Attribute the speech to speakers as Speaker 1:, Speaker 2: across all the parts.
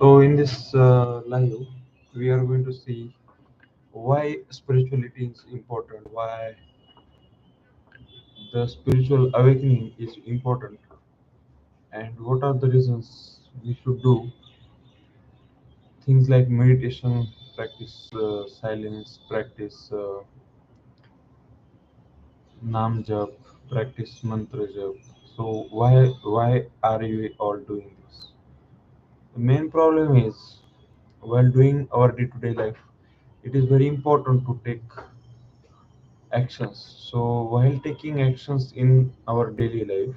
Speaker 1: So, in this live, we are going to see why spirituality is important, why the spiritual awakening is important, and what are the reasons we should do things like meditation, practice silence, practice nam jap, practice mantra jap. So, why are you all doing this? The main problem is while doing our day-to-day life, it is very important to take actions. So while taking actions in our daily life,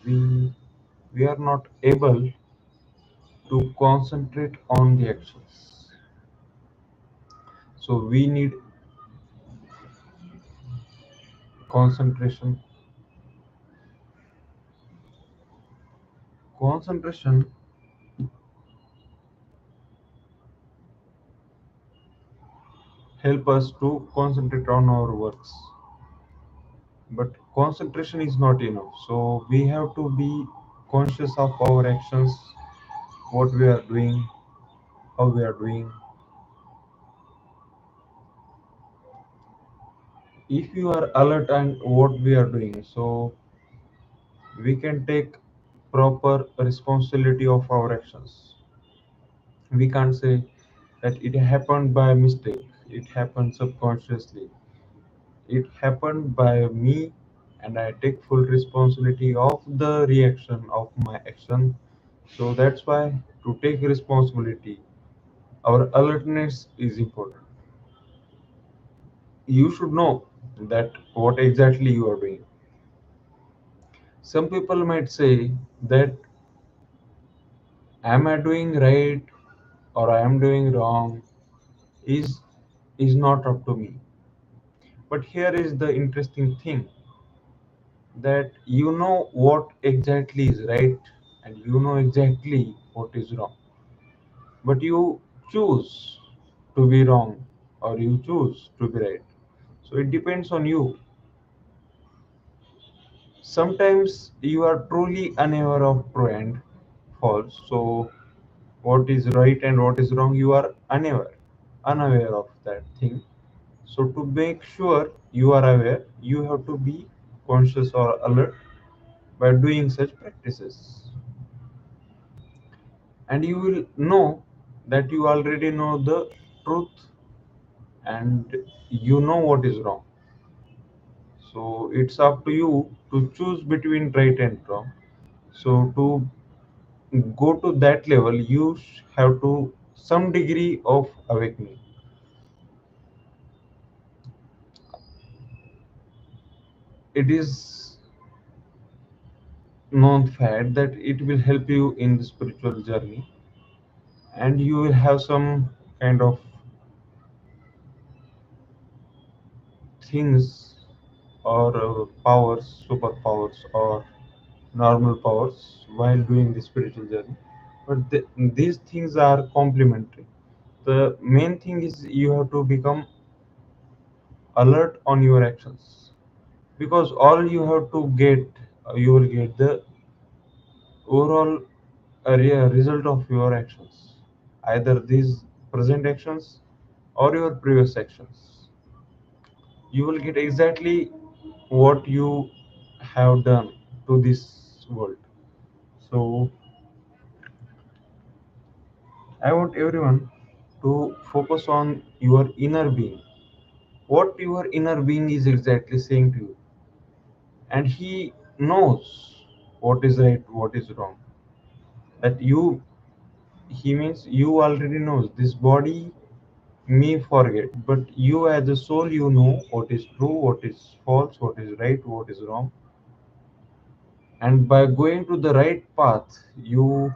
Speaker 1: we we are not able to concentrate on the actions. So we need concentration. Concentration help us to concentrate on our works. But concentration is not enough. So we have to be conscious of our actions, what we are doing, how we are doing. If you are alert on what we are doing, so we can take proper responsibility of our actions. We can't say that it happened by mistake, it happened subconsciously, it happened by me, and I take full responsibility of the reaction of my action. So that's why to take responsibility, our alertness is important. You should know that what exactly you are doing. Some people might say that am I doing right or I am doing wrong is is not up to me. But here is the interesting thing that you know what exactly is right and you know exactly what is wrong. But you choose to be wrong or you choose to be right. So it depends on you. Sometimes you are truly unaware of true and false. So what is right and what is wrong, you are unaware of that thing. So to make sure you are aware, you have to be conscious or alert by doing such practices. And you will know that you already know the truth and you know what is wrong. So it's up to you to choose between right and wrong. So to go to that level, you have to some degree of awakening. It is known fact that it will help you in the spiritual journey and you will have some kind of things or powers, superpowers or normal powers while doing the spiritual journey. But these things are complementary. The main thing is you have to become alert on your actions because all you have to get, you will get the overall result of your actions, either these present actions or your previous actions. You will get exactly what you have done to this world. So I want everyone to focus on your inner being, what your inner being is exactly saying to you, and he knows what is right, what is wrong. That you, he means you already knows this body may forget, but you as a soul, you know what is true, what is false, what is right, what is wrong. And by going to the right path, you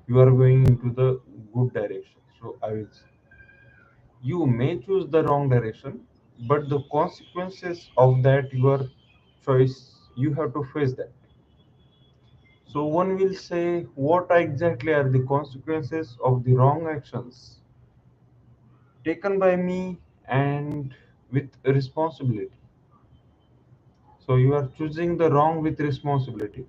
Speaker 1: are going into the good direction. So I will say you may choose the wrong direction, but the consequences of that your choice, you have to face that. So one will say, what exactly are the consequences of the wrong actions taken by me and with responsibility? So you are choosing the wrong with responsibility.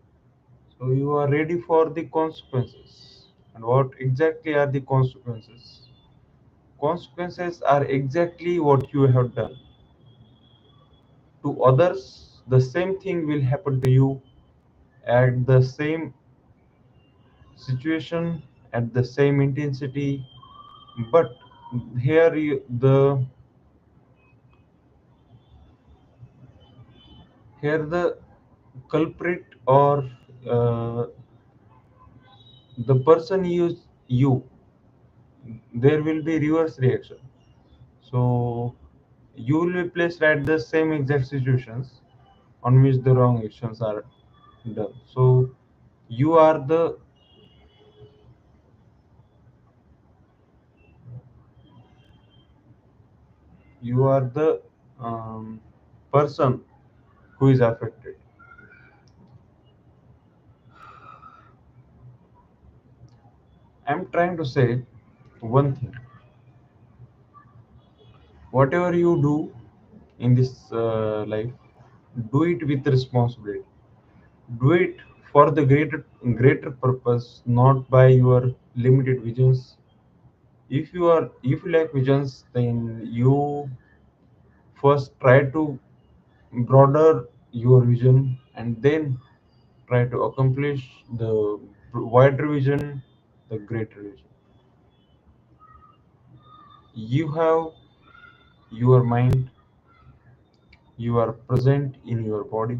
Speaker 1: So you are ready for the consequences. And what exactly are the consequences? Consequences are exactly what you have done to others. The same thing will happen to you at the same situation, at the same intensity. But here the culprit, or uh, the person use you, there will be reverse reaction. So you will be placed at the same exact situations on which the wrong actions are done. So you are the you are the person who is affected. I'm trying to say one thing: whatever you do in this life, do it with responsibility. Do it for the greater purpose, not by your limited visions. If you lack visions, then you first try to broader your vision, and then try to accomplish the wider vision, the greater vision. You have your mind, you are present in your body.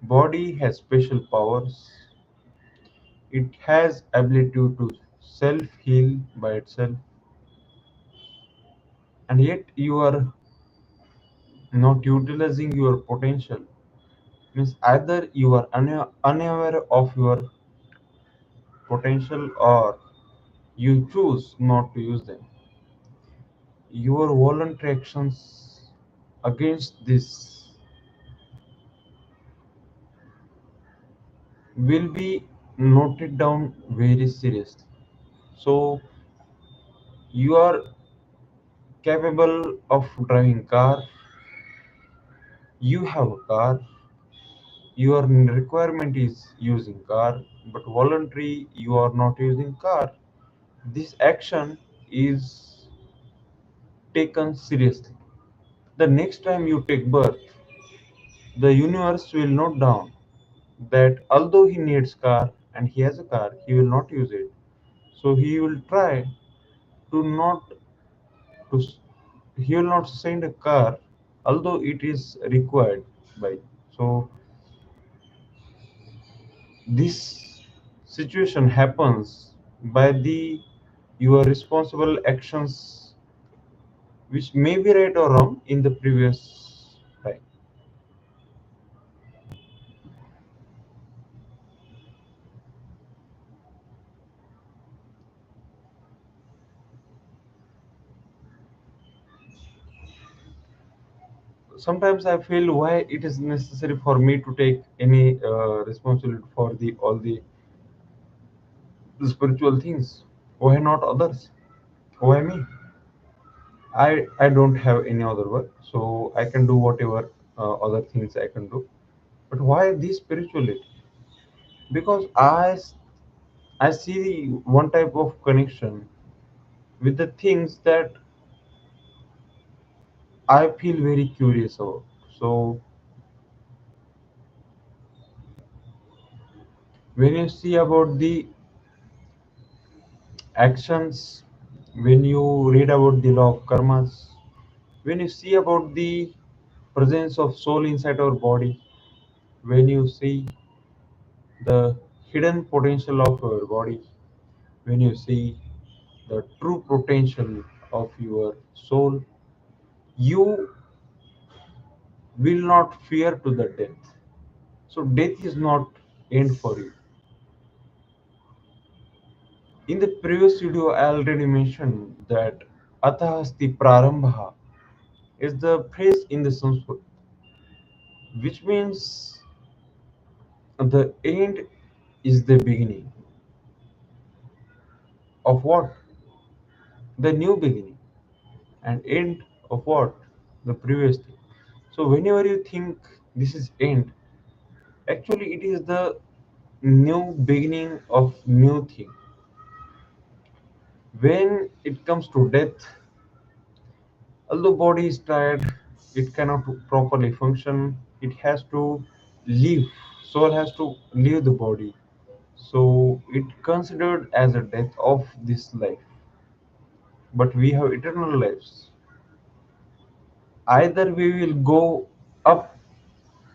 Speaker 1: Body has special powers. It has ability to self heal by itself, and yet you are not utilizing your potential. Means either you are unaware of your potential, or you choose not to use them. Your voluntary actions against this will be noted down very seriously. So you are capable of driving car, you have a car, your requirement is using car, but voluntary you are not using car. This action is taken seriously. The next time you take birth, the universe will note down that although he needs car and he has a car, he will not use it. So he will try to not to s- he will not send a car, although it is required by. So this situation happens by the your responsible actions, which may be right or wrong in the previous time. Sometimes I feel why it is necessary for me to take any responsibility for the all the spiritual things. Why not others? Why me? I don't have any other work, so I can do whatever other things I can do. But why this spirituality? Because I see one type of connection with the things that I feel very curious about. So when you see about the actions, when you read about the law of karmas, when you see about the presence of soul inside our body, when you see the hidden potential of our body, when you see the true potential of your soul, you will not fear to the death. So death is not end for you. In the previous video, I already mentioned that Atahasti Prarambha is the phrase in the Sanskrit, which means the end is the beginning of what? The new beginning, and end of what? The previous thing. So whenever you think this is end, actually it is the new beginning of new thing. When it comes to death, although body is tired, it cannot properly function. It has to leave. Soul has to leave the body. So it considered as a death of this life. But we have eternal lives. Either we will go up,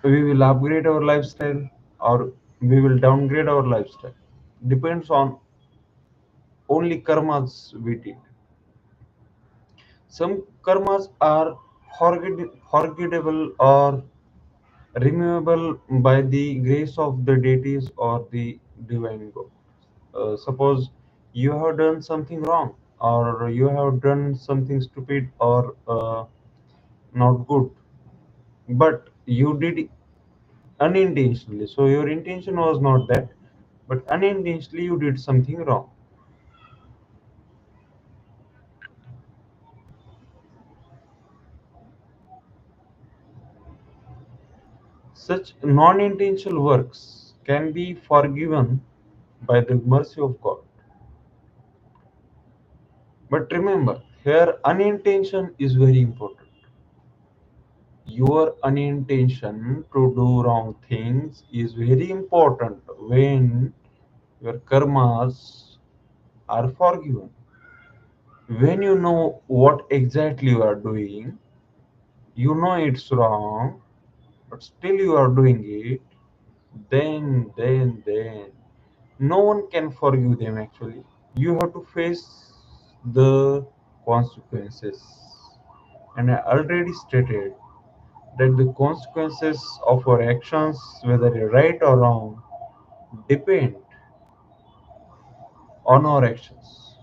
Speaker 1: we will upgrade our lifestyle, or we will downgrade our lifestyle. Depends on only karmas we did. Some karmas are forgettable or removable by the grace of the deities or the divine God. Suppose you have done something wrong, or you have done something stupid or not good, but you did it unintentionally. So your intention was not that, but unintentionally you did something wrong. Such non intentional works can be forgiven by the mercy of God. But remember, here unintention is very important. Your unintention to do wrong things is very important when your karmas are forgiven. When you know what exactly you are doing, you know it's wrong, but still you are doing it, then no one can forgive them actually. You have to face the consequences. And I already stated that the consequences of our actions, whether they're right or wrong, depend on our actions.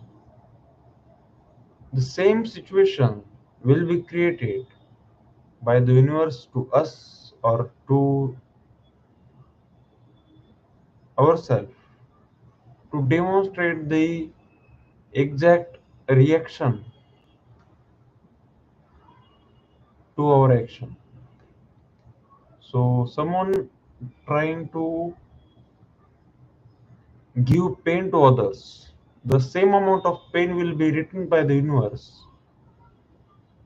Speaker 1: The same situation will be created by the universe to us or to ourselves to demonstrate the exact reaction to our action. So, someone trying to give pain to others, the same amount of pain will be written by the universe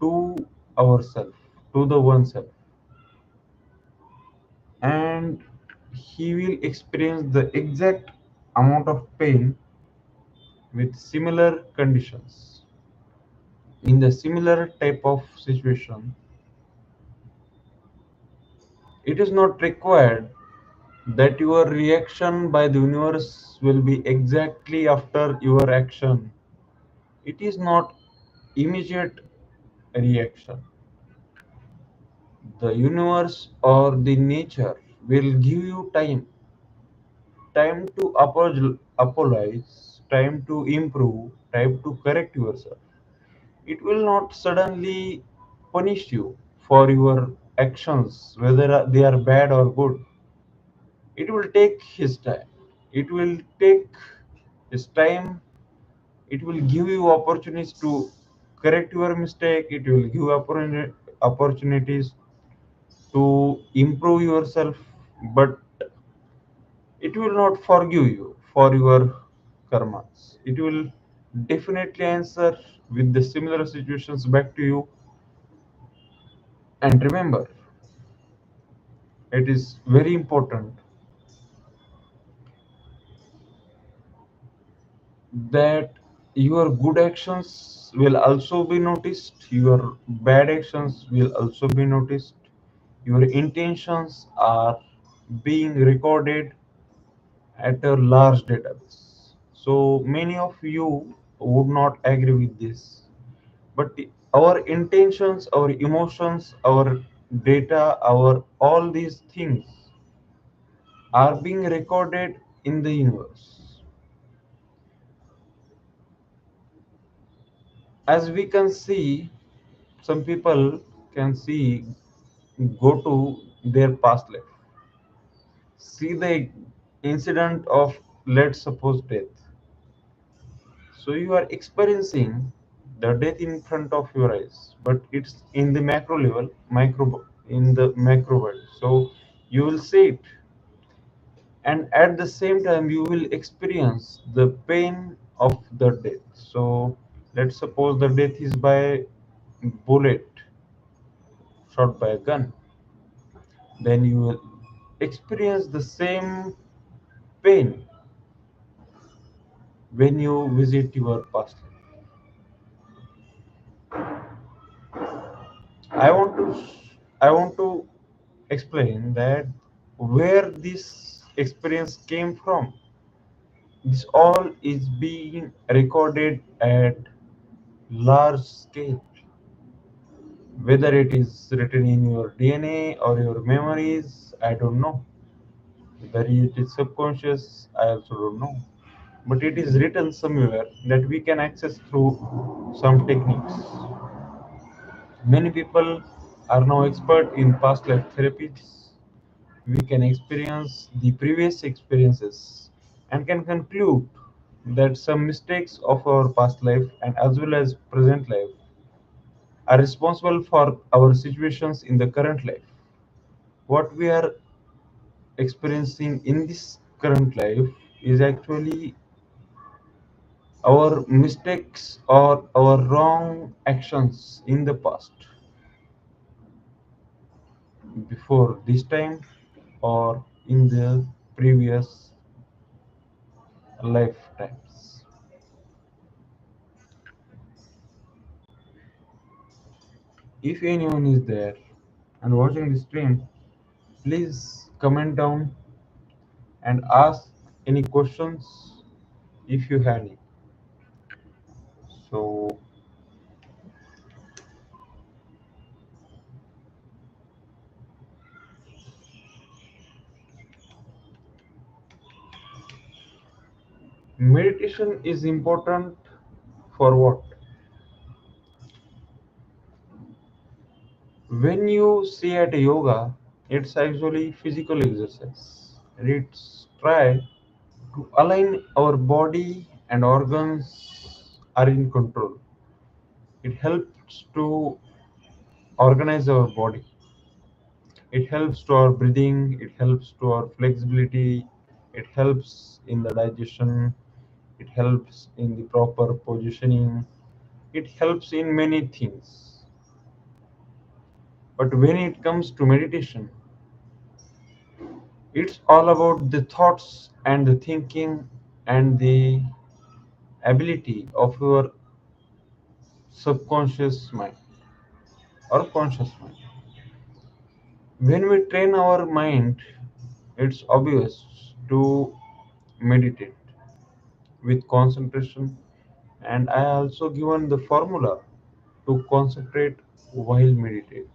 Speaker 1: to ourselves, to the oneself, and he will experience the exact amount of pain with similar conditions. In the similar type of situation, it is not required that your reaction by the universe will be exactly after your action. It is not immediate reaction. The universe or the nature will give you time to apologize, time to improve, time to correct yourself. It will not suddenly punish you for your actions, whether they are bad or good. It will take his time. It will take his time. It will give you opportunities to correct your mistake. It will give opportunities to improve yourself, but it will not forgive you for your karmas. It will definitely answer with the similar situations back to you. And remember, it is very important that your good actions will also be noticed, your bad actions will also be noticed, your intentions are being recorded at a large database. So many of you would not agree with this, but our intentions, our emotions, our data, our all these things are being recorded in the universe. As we can see, some people can see, go to their past life, see the incident of, let's suppose, death. So you are experiencing the death in front of your eyes, but it's in the macro level, micro in the macro world. So you will see it, and at the same time you will experience the pain of the death. So let's suppose the death is by bullet shot by a gun. Then you will experience the same pain when you visit your past life. I want to I want to explain that where this experience came from. This all is being recorded at large scale, whether it is written in your DNA or your memories, I don't know. Whether it is subconscious, I also don't know. But it is written somewhere that we can access through some techniques. Many people are now expert in past life therapies. We can experience the previous experiences and can conclude that some mistakes of our past life and as well as present life are responsible for our situations in the current life. What we are experiencing in this current life is actually our mistakes or our wrong actions in the past, before this time or in the previous lifetimes. If anyone is there and watching the stream, please comment down and ask any questions if you have any. So, meditation is important for what? When you see at a yoga, it's actually physical exercise. It's try to align our body and organs are in control. It helps to organize our body. It helps to our breathing, it helps to our flexibility, it helps in the digestion, it helps in the proper positioning, it helps in many things. But when it comes to meditation, it's all about the thoughts and the thinking and the ability of your subconscious mind or conscious mind. When we train our mind, it's obvious to meditate with concentration, and I also given the formula to concentrate while meditate.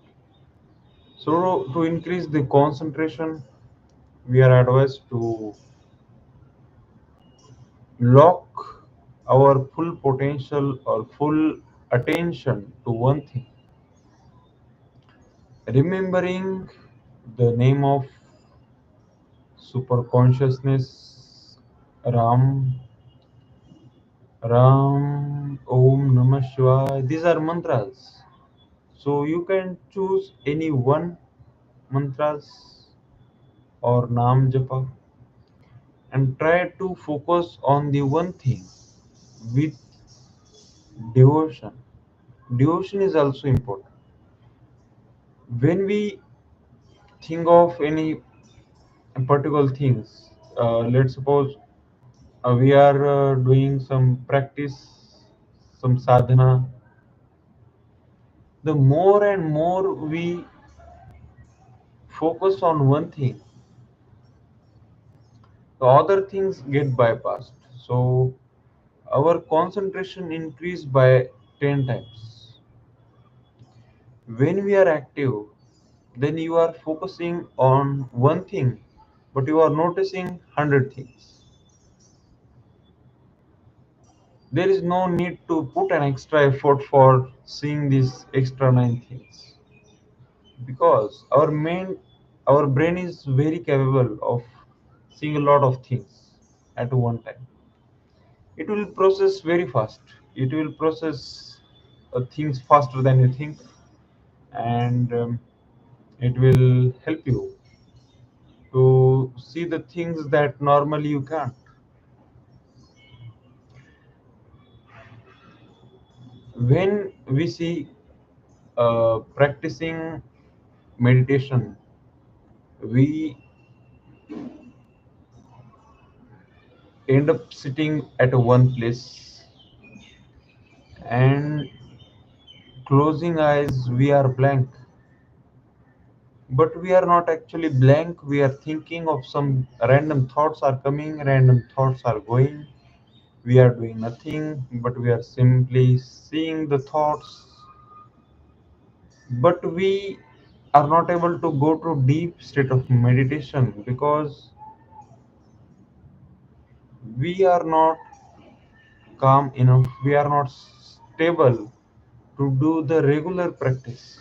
Speaker 1: So to increase the concentration, we are advised to lock our full potential or full attention to one thing, remembering the name of super consciousness, Ram, Ram, Om Namah Shivaya. These are mantras, so you can choose any one mantras or naam japa and try to focus on the one thing with devotion. Devotion is also important. When we think of any particular things, let's suppose we are doing some practice, some sadhana. The more and more we focus on one thing, the other things get bypassed. So our concentration increased by 10 times. When we are active, then you are focusing on one thing, but you are noticing 100 things. There is no need to put an extra effort for seeing these extra 9 things, because our brain is very capable of seeing a lot of things at one time. It will process very fast. It will process things faster than you think, and it will help you to see the things that normally you can't. when we see practicing meditation, we end up sitting at a one place and closing eyes, we are blank. But we are not actually blank, we are thinking of some random thoughts are coming, random thoughts are going. We are doing nothing, but we are simply seeing the thoughts. But we are not able to go to deep state of meditation because we are not calm enough, we are not stable to do the regular practice.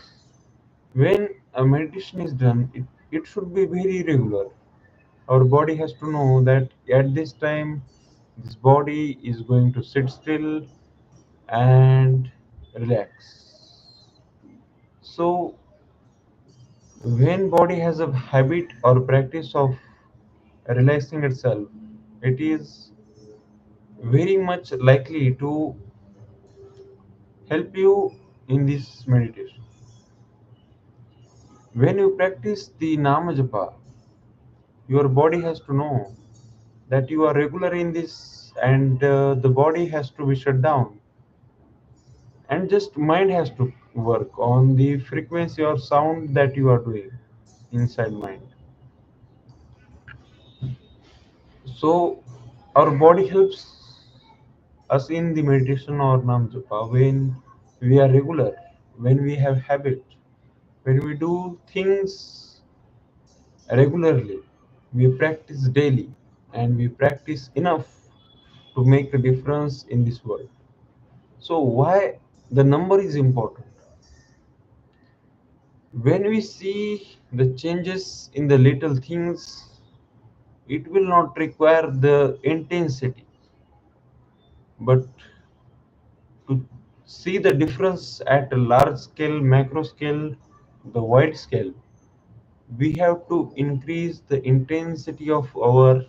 Speaker 1: When a meditation is done, it should be very regular. Our body has to know that at this time, this body is going to sit still and relax. So, when body has a habit or practice of relaxing itself, it is very much likely to help you in this meditation. When you practice the Nama Japa, your body has to know that you are regular in this and the body has to be shut down and just mind has to work on the frequency or sound that you are doing inside mind. So our body helps us in the meditation or Nam Japa when we are regular, when we have habit, when we do things regularly, we practice daily and we practice enough to make a difference in this world. So why the number is important? When we see the changes in the little things, it will not require the intensity, but to see the difference at a large scale, macro scale, the wide scale, we have to increase the intensity of our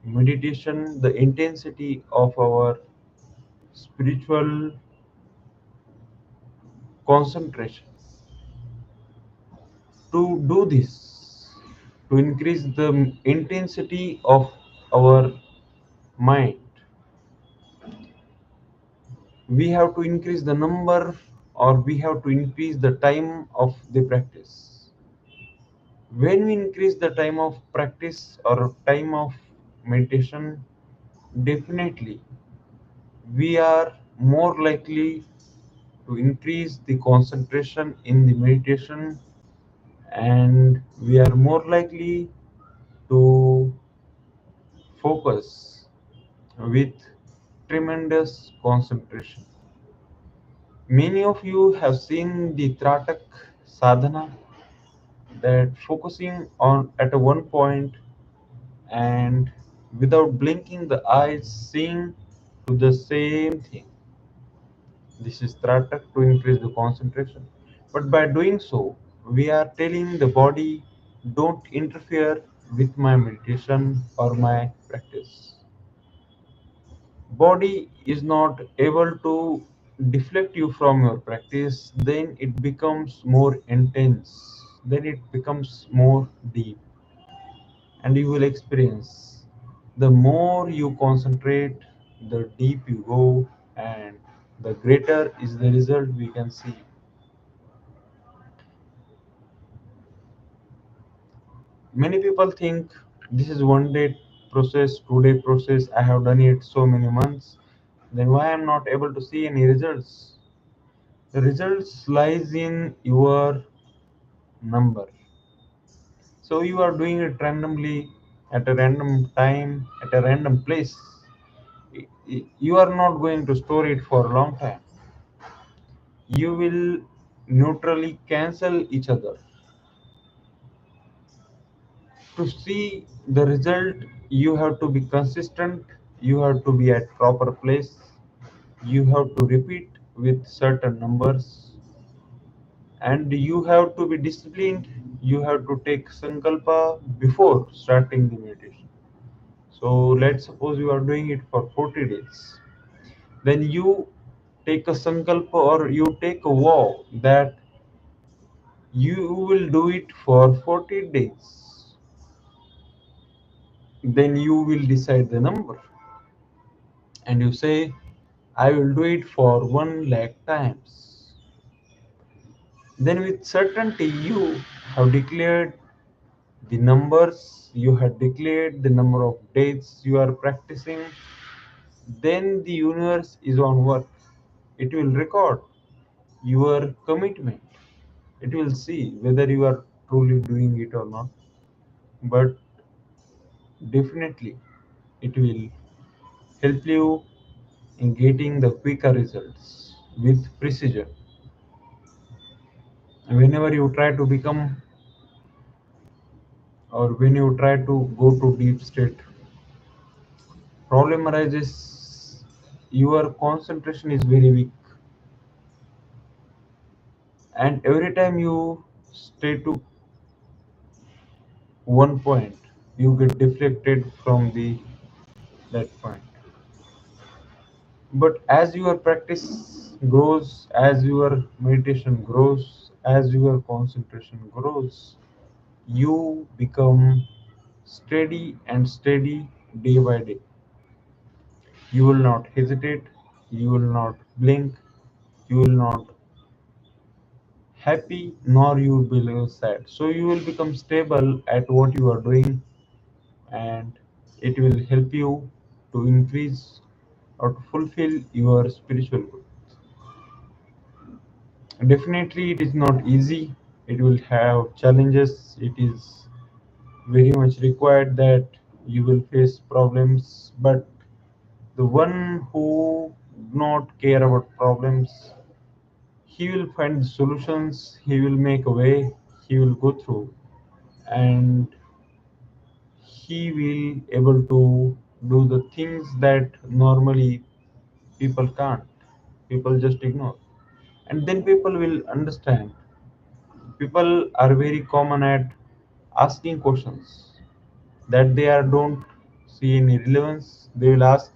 Speaker 1: meditation, the intensity of our spiritual concentration. To do this, to increase the intensity of our mind, we have to increase the number or we have to increase the time of the practice. When we increase the time of practice or time of meditation, definitely we are more likely to increase the concentration in the meditation and we are more likely to focus with tremendous concentration. Many of you have seen the Tratak sadhana, that focusing on at a one point and without blinking the eyes seeing to the same thing. This is Tratak to increase the concentration. But by doing so, we are telling the body, don't interfere with my meditation or my practice. Body is not able to deflect you from your practice, then it becomes more intense, then it becomes more deep, and you will experience the more you concentrate, the deep you go, and the greater is the result we can see. Many people think this is one day process, 2 day process, I have done it so many months, then why I'm not able to see any results? The results lies in your number. So you are doing it randomly at a random time at a random place. You are not going to store it for a long time. You will neutrally cancel each other. To see the result, you have to be consistent. You have to be at proper place. You have to repeat with certain numbers and you have to be disciplined. You have to take sankalpa before starting the meditation. So let's suppose you are doing it for 40 days, then you take a sankalpa or you take a vow that you will do it for 40 days, then you will decide the number and you say, I will do it for 1 lakh times. Then, with certainty, you have declared the numbers, you have declared the number of days you are practicing. Then, the universe is on work. It will record your commitment, it will see whether you are truly doing it or not. But definitely, it will help you in getting the quicker results with precision. Whenever you try to become or when you try to go to deep state, problem arises, your concentration is very weak, and every time you stay to one point, you get deflected from the that point. But as your practice grows, as your meditation grows, as your concentration grows, you become steady and steady day by day. You will not hesitate, you will not blink, you will not happy nor you will be sad. So you will become stable at what you are doing, and it will help you to increase or to fulfill your spiritual goal. Definitely, it is not easy. It will have challenges. It is very much required that you will face problems. But the one who not care about problems, he will find solutions. He will make a way. He will go through, and he will able to do the things that normally people can't. People just ignore, and then people will understand. People are very common at asking questions that they are don't see any relevance. They will ask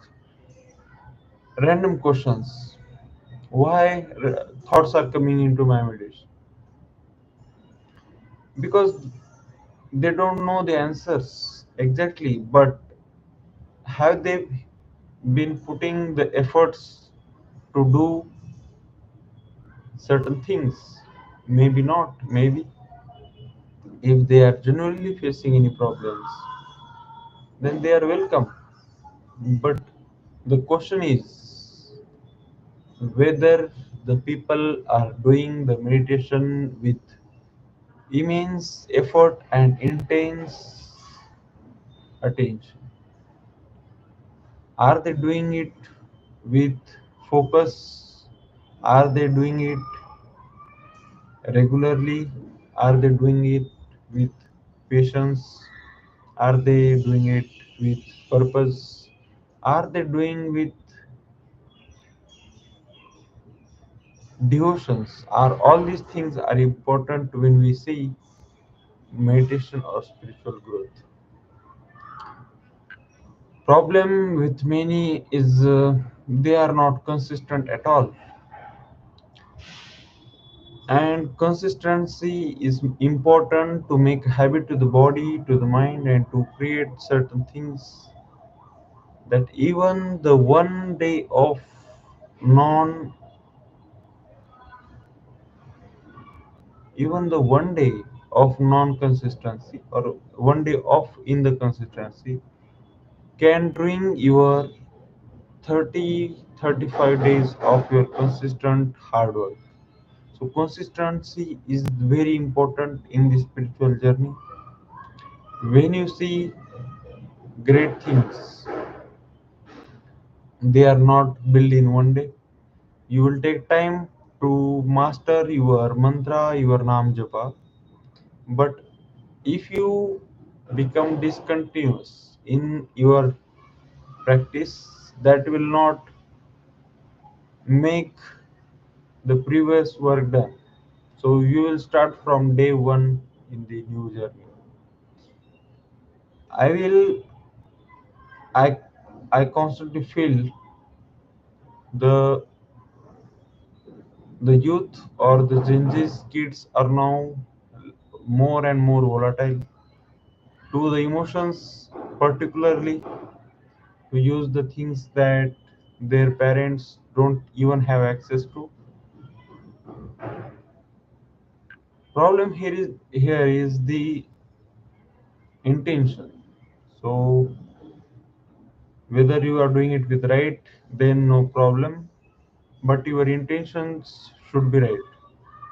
Speaker 1: random questions. Why thoughts are coming into my meditation? Because they don't know the answers exactly, but have they been putting the efforts to do certain things? Maybe not. Maybe if they are genuinely facing any problems, then they are welcome. But the question is whether the people are doing the meditation with immense effort and intense attention. Are they doing it with focus? Are they doing it regularly? Are they doing it with patience? Are they doing it with purpose? Are they doing with devotions? Are all these things are important when we see meditation or spiritual growth? Problem with many is they are not consistent at all, and consistency is important to make habit to the body, to the mind, and to create certain things that even the one day of non even the one day of non consistency or one day off in the consistency can bring your 30-35 days of your consistent hard work. So consistency is very important in the spiritual journey. When you see great things, they are not built in one day. You will take time to master your mantra, your Nam Japa. But if you become discontinuous in your practice, that will not make the previous work done. So you will start from day one in the new journey. I will I I constantly feel the the youth or the Gen Z's kids are now more and more volatile to the emotions, particularly to use the things that their parents don't even have access to. Problem here is the intention. So whether you are doing it with right, then no problem, but your intentions should be right.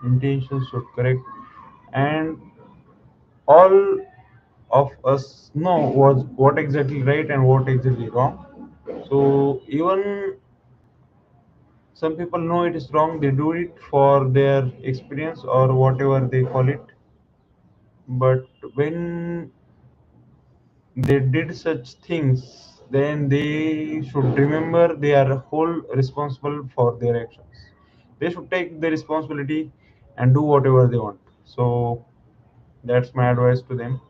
Speaker 1: Intentions should correct, and all of us know what exactly right and what exactly wrong. So even some people know it is wrong, they do it for their experience or whatever they call it. But when they did such things, then they should remember they are whole responsible for their actions. They should take the responsibility and do whatever they want. So that's my advice to them.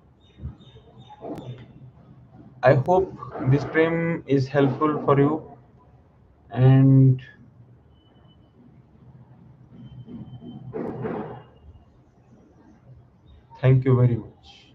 Speaker 1: I hope this stream is helpful for you, and thank you very much.